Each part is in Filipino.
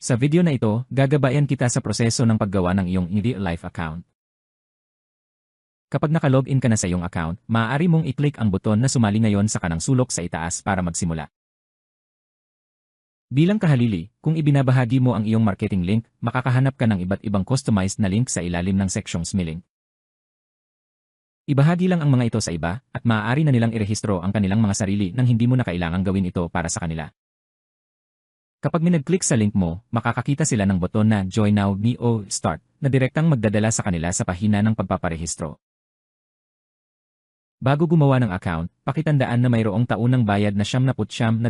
Sa video na ito, gagabayan kita sa proseso ng paggawa ng iyong real-life account. Kapag naka-login ka na sa iyong account, maaari mong i-click ang buton na sumali ngayon sa kanang sulok sa itaas para magsimula. Bilang kahalili, kung ibinabahagi mo ang iyong marketing link, makakahanap ka ng iba't ibang customized na link sa ilalim ng seksyong Smiling. Ibahagi lang ang mga ito sa iba, at maaari na nilang irehistro ang kanilang mga sarili nang hindi mo na kailangang gawin ito para sa kanila. Kapag minag-click sa link mo, makakakita sila ng buton na Join Now o Start na direktang magdadala sa kanila sa pahina ng pagpaparehistro. Bago gumawa ng account, pakitandaan na mayroong taunang bayad na $99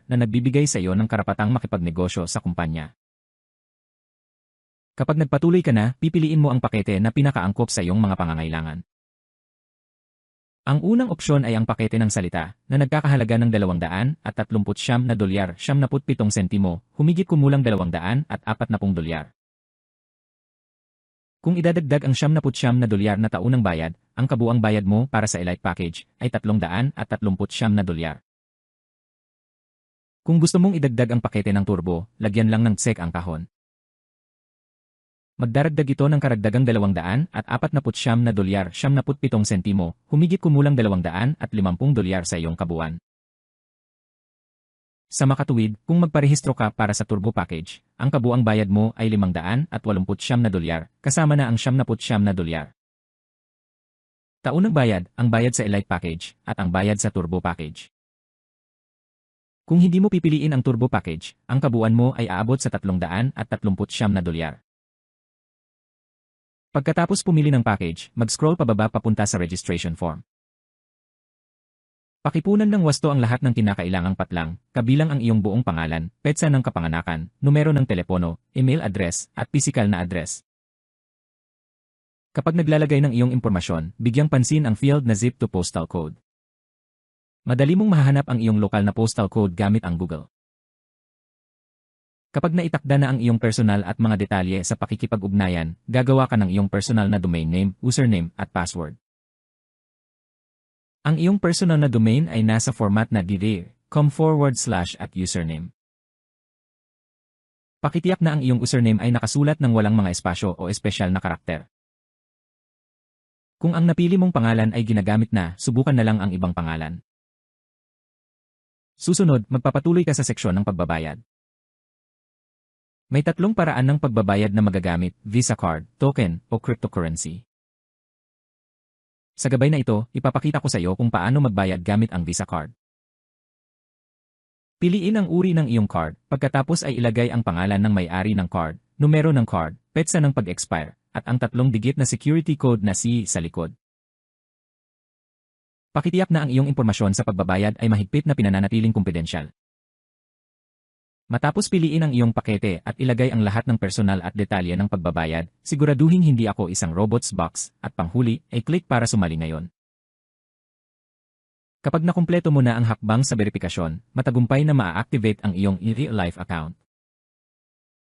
na nagbibigay sa iyo ng karapatang makipagnegosyo sa kumpanya. Kapag nagpatuloy ka na, pipiliin mo ang pakete na pinakaangkop sa iyong mga pangangailangan. Ang unang opsyon ay ang pakete ng salita, na nagkakahalaga ng $239.77, humigit kumulang $240. Kung idadagdag ang $79 na taunang bayad, ang kabuang bayad mo para sa Elite Package ay $339. Kung gusto mong idagdag ang pakete ng Turbo, lagyan lang ng check ang kahon. Magdaragdag ito ng karagdagang $249.77, humigit kumulang $250 sa iyong kabuuan. Sa makatuwid, kung magparehistro ka para sa Turbo Package, ang kabuang bayad mo ay $589, kasama na ang $79. Taunang bayad, ang bayad sa Elite Package, at ang bayad sa Turbo Package. Kung hindi mo pipiliin ang Turbo Package, ang kabuuan mo ay aabot sa $339. Pagkatapos pumili ng package, mag-scroll pababa papunta sa registration form. Pakipunan ng wasto ang lahat ng kinakailangang patlang, kabilang ang iyong buong pangalan, petsa ng kapanganakan, numero ng telepono, email address, at pisikal na address. Kapag naglalagay ng iyong impormasyon, bigyang pansin ang field na zip to postal code. Madali mong mahahanap ang iyong lokal na postal code gamit ang Google. Kapag naitakda na ang iyong personal at mga detalye sa pakikipag-ugnayan, gagawa ka ng iyong personal na domain name, username, at password. Ang iyong personal na domain ay nasa format na dir.com/@username. Pakitiyak na ang iyong username ay nakasulat ng walang mga espasyo o espesyal na karakter. Kung ang napili mong pangalan ay ginagamit na, subukan na lang ang ibang pangalan. Susunod, magpapatuloy ka sa seksyon ng pagbabayad. May tatlong paraan ng pagbabayad na magagamit, Visa Card, Token, o Cryptocurrency. Sa gabay na ito, ipapakita ko sa iyo kung paano magbayad gamit ang Visa Card. Piliin ang uri ng iyong card, pagkatapos ay ilagay ang pangalan ng may-ari ng card, numero ng card, petsa ng pag-expire, at ang 3-digit na security code na C sa likod. Pakitiyak na ang iyong impormasyon sa pagbabayad ay mahigpit na pinananatiling kumpidensyal. Matapos piliin ang iyong pakete at ilagay ang lahat ng personal at detalye ng pagbabayad, siguraduhin hindi ako isang robots box, at panghuli, ay click para sumali ngayon. Kapag nakumpleto mo na ang hakbang sa verifikasyon, matagumpay na maa-activate ang iyong real-life account.